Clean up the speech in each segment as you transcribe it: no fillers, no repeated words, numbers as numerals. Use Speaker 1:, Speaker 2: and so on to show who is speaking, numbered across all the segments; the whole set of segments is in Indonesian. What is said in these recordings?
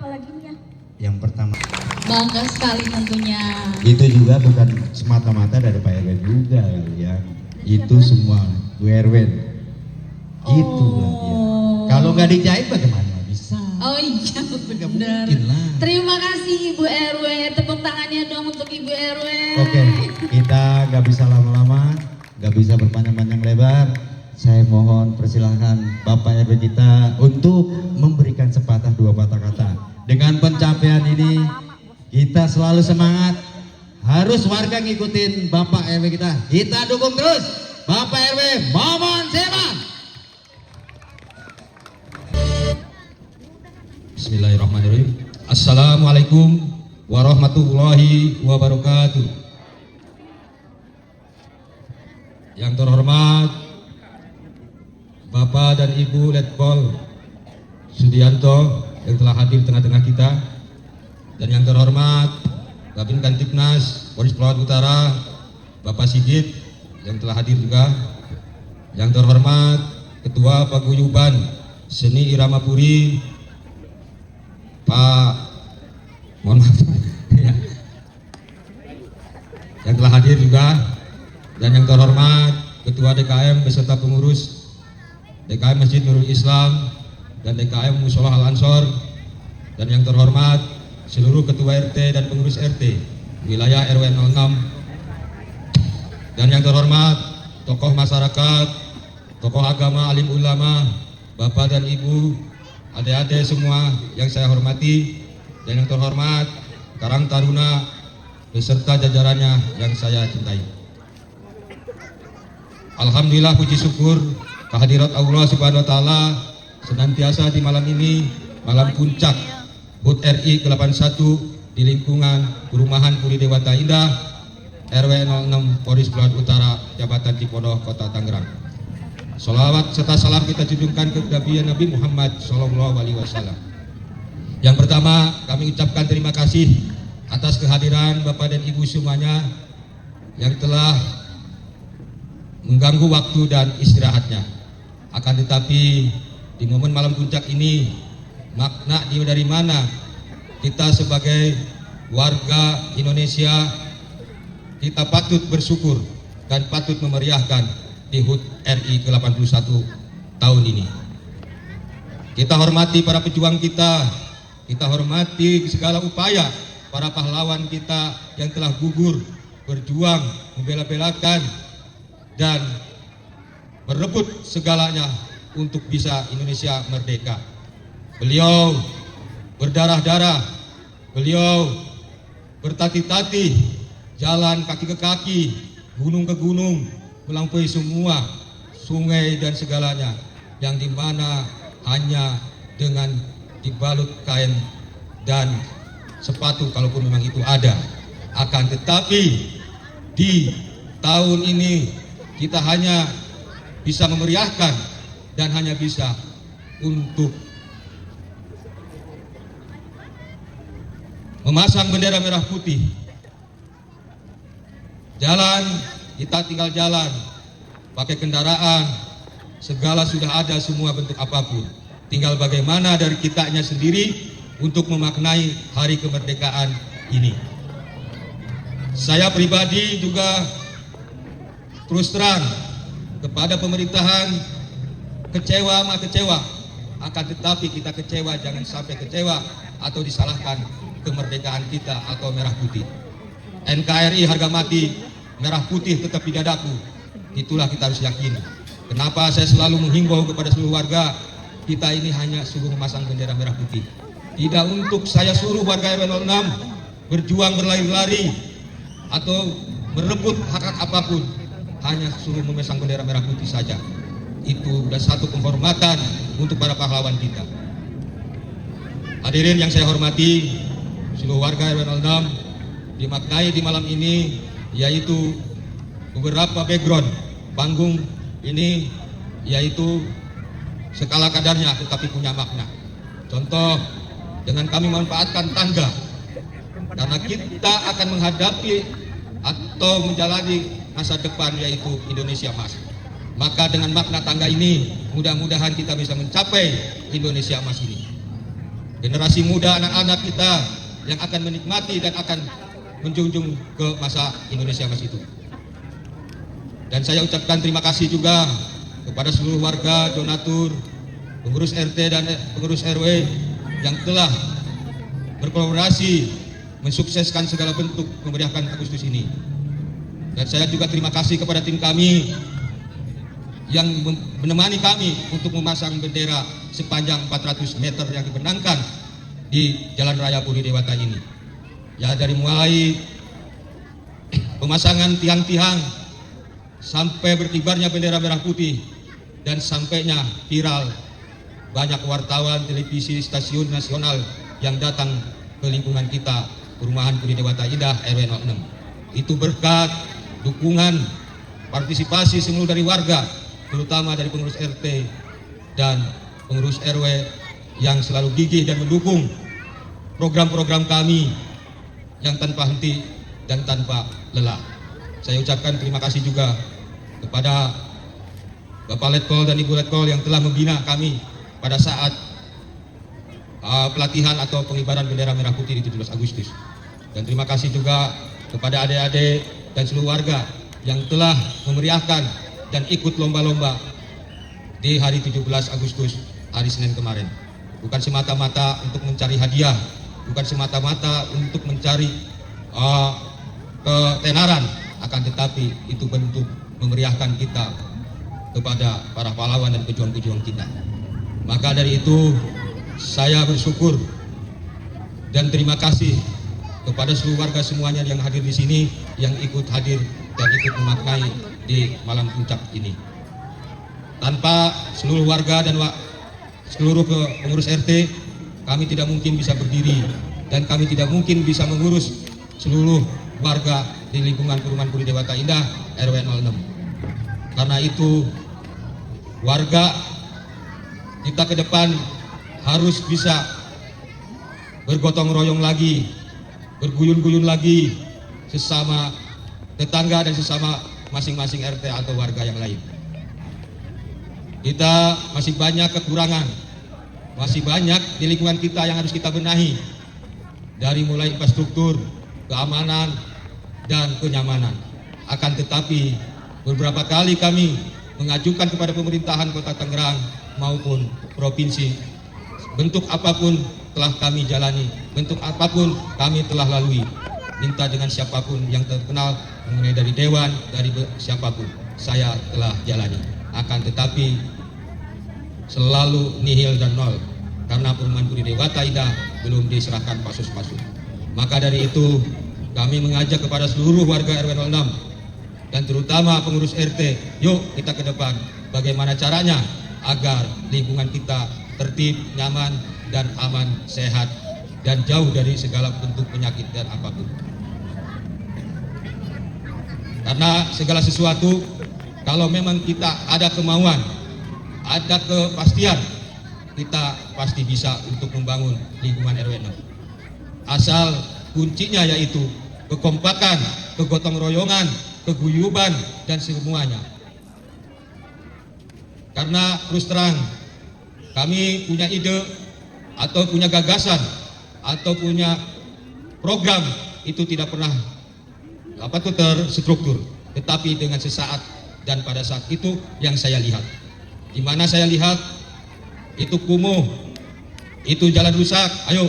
Speaker 1: apalagi nih ya?
Speaker 2: Yang pertama,
Speaker 1: Bangga sekali tentunya.
Speaker 2: itu juga bukan semata-mata dari Pak RW juga ya. Itu semua Bu Erwin. Gitu lah dia. Kalau nggak dijahit bagaimana bisa?
Speaker 1: Oh iya
Speaker 2: Nggak
Speaker 1: benar.
Speaker 2: mungkin lah.
Speaker 1: Terima kasih Ibu RW. Tepuk tangannya dong untuk Ibu RW.
Speaker 2: Oke, kita nggak bisa lama-lama, nggak bisa berpanjang-panjang lebar. Saya mohon persilahkan Bapak RW kita untuk memberikan sepatah dua patah kata. Dengan pencapaian ini kita selalu semangat. Harus warga ngikutin Bapak RW kita. Kita dukung terus Bapak RW Momon Seman.
Speaker 3: Bismillahirrahmanirrahim. Assalamualaikum warahmatullahi wabarakatuh. Yang terhormat Bapak dan Ibu Letkol Sudianto yang telah hadir di tengah-tengah kita, dan yang terhormat Babin Kantipnas Polres Pelawat Utara Bapak Sigit yang telah hadir juga, yang terhormat Ketua Paguyuban Seni Irama Puri Pak, mohon maaf ya, yang telah hadir juga, dan yang terhormat Ketua DKM beserta pengurus DKM Masjid Nurul Islam dan DKM Musholah Al Ansor, dan yang terhormat seluruh ketua RT dan pengurus RT wilayah RW 06, dan yang terhormat tokoh masyarakat, tokoh agama, alim ulama, Bapak dan Ibu, adik-adik semua yang saya hormati, dan yang terhormat Karang Taruna beserta jajarannya yang saya cintai. Alhamdulillah, puji syukur kehadirat Allah Subhanahu wa taala senantiasa di malam ini, malam puncak HUT RI ke-81 di lingkungan Perumahan Puri Dewata Indah RW 06 Polres Pelawat Utara, Jabatan Cipondo, Kota Tangerang. Salawat serta salam kita junjungkan kepada Nabi Muhammad SAW. Yang pertama, kami ucapkan terima kasih atas kehadiran Bapak dan Ibu semuanya yang telah mengganggu waktu dan istirahatnya. Akan tetapi di momen malam puncak ini, makna dari mana kita sebagai warga Indonesia kita patut bersyukur dan patut memeriahkan di HUT RI ke-81 tahun ini. Kita hormati para pejuang kita hormati segala upaya para pahlawan kita yang telah gugur, berjuang, membela-belakan dan merebut segalanya untuk bisa Indonesia merdeka. Beliau berdarah-darah, beliau bertati-tati, jalan kaki ke kaki, gunung ke gunung, melampaui semua sungai dan segalanya, yang dimana hanya dengan dibalut kain dan sepatu kalaupun memang itu ada. Akan tetapi di tahun ini kita hanya bisa memeriahkan dan hanya bisa untuk memasang bendera merah putih. Jalan, kita tinggal jalan, pakai kendaraan, segala sudah ada semua bentuk apapun. Tinggal bagaimana dari kitanya sendiri untuk memaknai hari kemerdekaan ini. Saya pribadi juga terus terang kepada pemerintahan kecewa, akan tetapi kita kecewa jangan sampai kecewa atau disalahkan kemerdekaan kita atau merah putih. NKRI harga mati, merah putih tetap di dadaku. Itulah kita harus yakini. Kenapa saya selalu menghimbau kepada seluruh warga, kita ini hanya suruh memasang bendera merah putih. Tidak untuk saya suruh warga RW 06 berjuang berlari-lari atau merebut hak-hak apapun, hanya suruh memasang bendera merah putih saja. Itu sudah satu penghormatan untuk para pahlawan kita. Hadirin yang saya hormati, seluruh warga RW 06, dimaknai di malam ini yaitu beberapa background panggung ini, yaitu skala kadarnya tetapi punya makna. Contoh, dengan kami memanfaatkan tangga karena kita akan menghadapi atau menjalani masa depan yaitu Indonesia Emas. Maka dengan makna tangga ini mudah-mudahan kita bisa mencapai Indonesia Emas ini. generasi muda, anak-anak kita yang akan menikmati dan akan menjunjung ke masa Indonesia Emas itu. Dan saya ucapkan terima kasih juga kepada seluruh warga, donatur, pengurus RT dan pengurus RW yang telah berkolaborasi mensukseskan segala bentuk memeriahkan Agustus ini. Dan saya juga terima kasih kepada tim kami yang menemani kami untuk memasang bendera sepanjang 400 meter yang dibentangkan di Jalan Raya Puri Dewata ini. Ya, dari mulai pemasangan tiang-tiang sampai berkibarnya bendera merah putih dan sampainya viral banyak wartawan, televisi, stasiun nasional yang datang ke lingkungan kita, Perumahan Puri Dewata Indah RW 06. Itu berkat dukungan partisipasi semua dari warga, terutama dari pengurus RT dan pengurus RW yang selalu gigih dan mendukung program-program kami yang tanpa henti dan tanpa lelah. Saya ucapkan terima kasih juga kepada Bapak Letkol dan Ibu Letkol yang telah membina kami pada saat pelatihan atau pengibaran bendera merah putih di 17 Agustus. Dan terima kasih juga kepada adik-adik dan seluruh warga yang telah memeriahkan dan ikut lomba-lomba di hari 17 Agustus, hari Senin kemarin. Bukan semata-mata untuk mencari hadiah, bukan semata-mata untuk mencari ketenaran, akan tetapi itu bentuk memeriahkan kita kepada para pahlawan dan pejuang-pejuang kita. Maka dari itu saya bersyukur dan terima kasih kepada seluruh warga semuanya yang hadir di sini, yang ikut hadir dan ikut memaknai di malam puncak ini. Tanpa seluruh warga dan seluruh pengurus RT, kami tidak mungkin bisa berdiri dan kami tidak mungkin bisa mengurus seluruh warga di lingkungan Perumahan Puri Dewata Indah RW 06. Karena itu warga kita ke depan harus bisa bergotong royong lagi, berguyun-guyun lagi sesama tetangga dan sesama masing-masing RT atau warga yang lain. Kita masih banyak kekurangan, masih banyak di lingkungan kita yang harus kita benahi, dari mulai infrastruktur, keamanan, dan kenyamanan. Akan tetapi beberapa kali kami mengajukan kepada pemerintahan Kota Tangerang maupun provinsi, bentuk apapun telah kami jalani, bentuk apapun kami telah lalui, minta dengan siapapun yang terkenal, mengenai dari dewan, dari siapapun, saya telah jalani. Akan tetapi selalu nihil dan nol, karena Perumahan Puri Dewata Indah belum diserahkan pasus-pasus. Maka dari itu kami mengajak kepada seluruh warga RW 06 dan terutama pengurus RT, yuk kita ke depan bagaimana caranya agar lingkungan kita tertib, nyaman, dan aman, sehat, dan jauh dari segala bentuk penyakit dan apapun. Karena segala sesuatu, kalau memang kita ada kemauan, ada kepastian, kita pasti bisa untuk membangun lingkungan RW 06. Asal kuncinya yaitu kekompakan, kegotong royongan, keguyuban, dan semuanya. Karena terus terang, kami punya ide atau punya gagasan atau punya program itu tidak pernah terstruktur, tetapi dengan sesaat dan pada saat itu yang saya lihat, di mana saya lihat itu kumuh, itu jalan rusak, ayo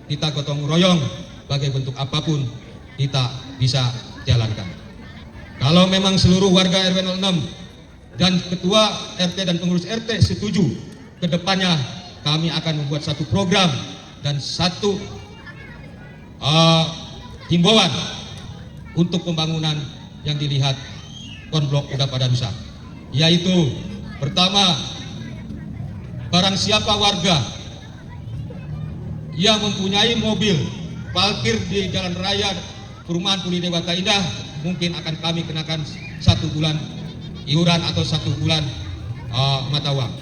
Speaker 3: kita gotong royong, bagai bentuk apapun kita bisa jalankan. Kalau memang seluruh warga RW 06 dan ketua RT dan pengurus RT setuju, kedepannya kami akan membuat satu program dan satu himbauan untuk pembangunan yang dilihat konblok udah pada rusak, yaitu pertama, barang siapa warga yang mempunyai mobil parkir di jalan raya Perumahan Puri Dewata Indah, mungkin akan kami kenakan 1 bulan iuran atau 1 bulan mata uang.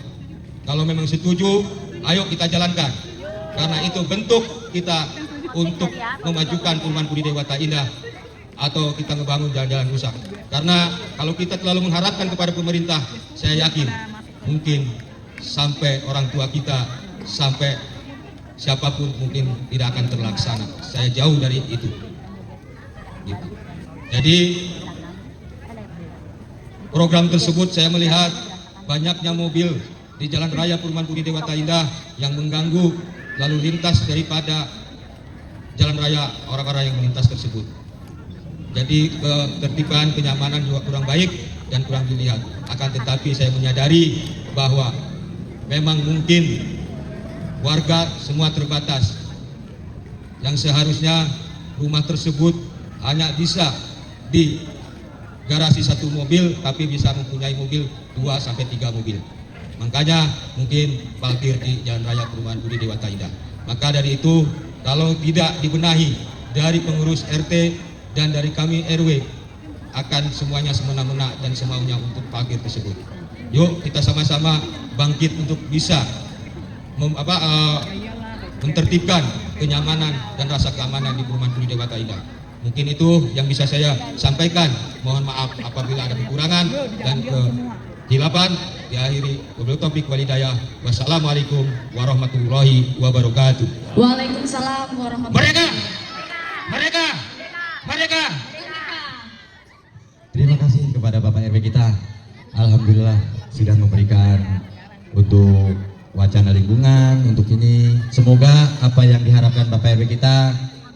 Speaker 3: Kalau memang setuju, ayo kita jalankan, karena itu bentuk kita untuk memajukan Perumahan Puri Dewata Indah atau kita ngebangun jalan-jalan rusak. Karena kalau kita terlalu mengharapkan kepada pemerintah, saya yakin mungkin sampai orang tua kita, sampai siapapun mungkin tidak akan terlaksana. Saya jauh dari itu. Gitu. Jadi program tersebut saya melihat banyaknya mobil di Jalan Raya Perumahan Budi Dewata Indah yang mengganggu lalu lintas daripada jalan raya orang-orang yang melintas tersebut. Jadi ketertiban, kenyamanan juga kurang baik dan kurang dilihat. Akan tetapi saya menyadari bahwa memang mungkin warga semua terbatas. Yang seharusnya rumah tersebut hanya bisa di garasi satu mobil, tapi bisa mempunyai mobil 2 sampai 3 mobil. Makanya mungkin parkir di Jalan Raya Perumahan Budi Dewata Indah. Maka dari itu, kalau tidak dibenahi dari pengurus RT dan dari kami RW, akan semuanya semena-mena dan semaunya untuk parkir tersebut. Yuk kita sama-sama bangkit untuk bisa mentertibkan kenyamanan dan rasa keamanan di Perumahan Budi Dewata Indah. Mungkin itu yang bisa saya sampaikan. Mohon maaf apabila ada kekurangan dan kehilapan. Diakhiri wabillahi taufiq wal hidayah. Wassalamualaikum warahmatullahi wabarakatuh.
Speaker 1: Waalaikumsalam warahmatullahi
Speaker 3: Merdeka!
Speaker 2: Terima kasih kepada Bapak RW kita. Alhamdulillah sudah memberikan untuk wacana lingkungan untuk ini. Semoga apa yang diharapkan Bapak RW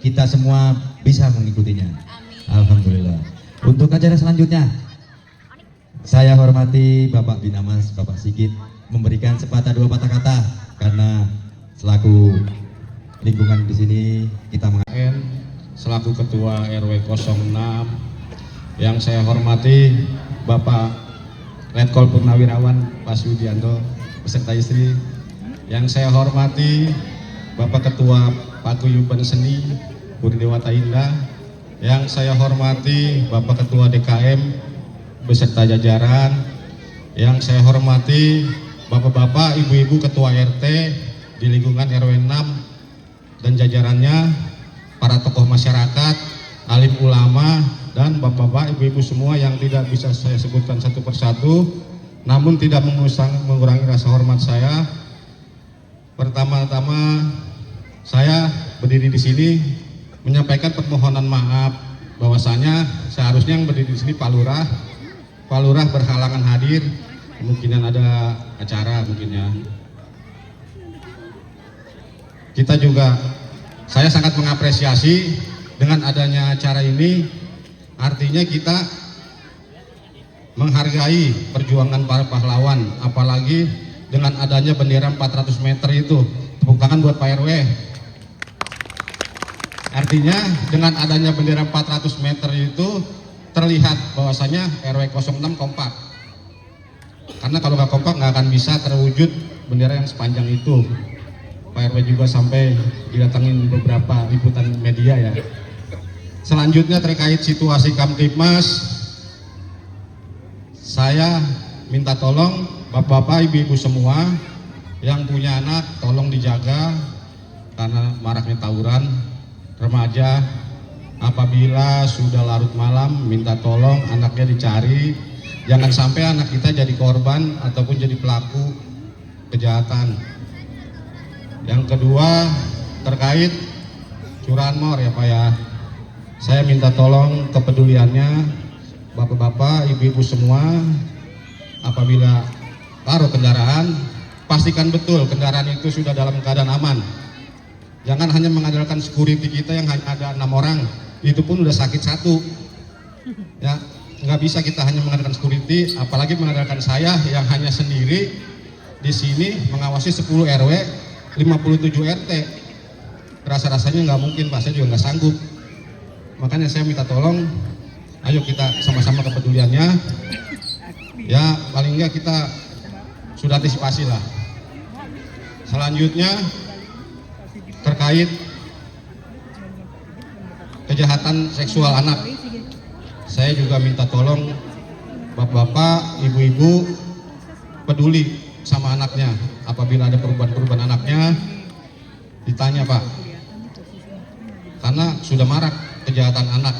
Speaker 2: kita semua bisa mengikutinya. Alhamdulillah. Untuk acara selanjutnya, saya hormati Bapak Binamas, Bapak Sigit, memberikan sepatah dua patah kata karena selaku lingkungan di sini kita
Speaker 4: selaku Ketua RW 06, yang saya hormati Bapak Letkol Purnawirawan Pak Sudianto beserta istri, yang saya hormati Bapak Ketua Paguyuban Seni Budi Dewata Indah, yang saya hormati Bapak Ketua DKM beserta jajaran, yang saya hormati Bapak-bapak, Ibu-ibu Ketua RT di lingkungan RW 6 dan jajarannya, para tokoh masyarakat, alim ulama, dan Bapak-bapak, Ibu-ibu semua yang tidak bisa saya sebutkan satu persatu, namun tidak mengurangi rasa hormat saya. Pertama-tama saya berdiri di sini menyampaikan permohonan maaf bahwasanya seharusnya yang berdiri di sini Pak Lurah berhalangan hadir, kemungkinan ada acara mungkinnya. Kita juga, saya sangat mengapresiasi dengan adanya acara ini, artinya kita menghargai perjuangan para pahlawan, apalagi dengan adanya bendera 400 meter itu. Tepuk tangan buat Pak RW. Artinya dengan adanya bendera 400 meter itu terlihat bahwasanya RW 06 kompak. Karena kalau nggak kompak nggak akan bisa terwujud bendera yang sepanjang itu. Pak RW juga sampai didatangin beberapa liputan media ya. Selanjutnya terkait situasi Kamtibmas, saya minta tolong bapak-bapak, ibu-ibu semua yang punya anak tolong dijaga karena maraknya tawuran remaja. Apabila sudah larut malam, minta tolong anaknya dicari, jangan sampai anak kita jadi korban ataupun jadi pelaku kejahatan. Yang kedua terkait curanmor ya Pak ya, saya minta tolong kepeduliannya bapak-bapak, ibu-ibu semua, apabila taruh kendaraan, pastikan betul kendaraan itu sudah dalam keadaan aman. Jangan hanya mengandalkan security kita yang hanya ada 6 orang, itu pun udah sakit 1 ya. Nggak bisa kita hanya mengandalkan security, apalagi mengandalkan saya yang hanya sendiri di sini mengawasi 10 RW 57 RT. Rasa-rasanya nggak mungkin Pak, saya juga nggak sanggup. Makanya saya minta tolong, ayo kita sama-sama kepeduliannya ya, paling nggak kita sudah antisipasi lah. Selanjutnya terkait kejahatan seksual anak, saya juga minta tolong bapak-bapak, ibu-ibu peduli sama anaknya. Apabila ada perubahan-perubahan anaknya, ditanya Pak, karena sudah marak kejahatan anak,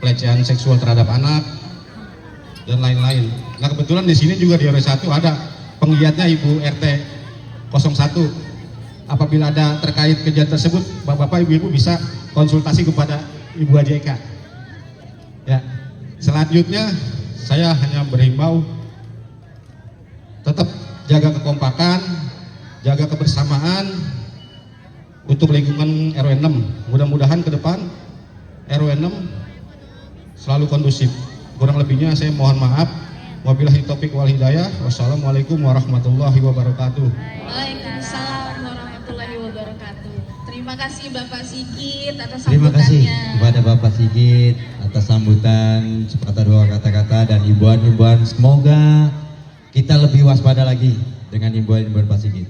Speaker 4: pelecehan seksual terhadap anak dan lain-lain. Nah kebetulan di sini juga di RW 1 ada penggiatnya Ibu RT 01 apabila ada terkait kejadian tersebut, bapak-bapak, ibu-ibu bisa konsultasi kepada Ibu AJK. Ya, selanjutnya saya hanya berhimbau tetap jaga kekompakan, jaga kebersamaan untuk lingkungan RW 6. Mudah-mudahan ke depan RW 6 selalu kondusif. Kurang lebihnya saya mohon maaf. Wabillahi taufik wal hidayah. Wassalamualaikum warahmatullahi wabarakatuh.
Speaker 1: Waalaikumsalam warahmatullahi wabarakatuh. Terima kasih Bapak Sigit atas
Speaker 2: Terima kasih
Speaker 1: sambutannya.
Speaker 2: kepada Bapak Sigit atas sambutan sepatah dua kata-kata dan himbauan-himbauan. Semoga kita lebih waspada lagi dengan himbauan-himbauan Pak Sigit.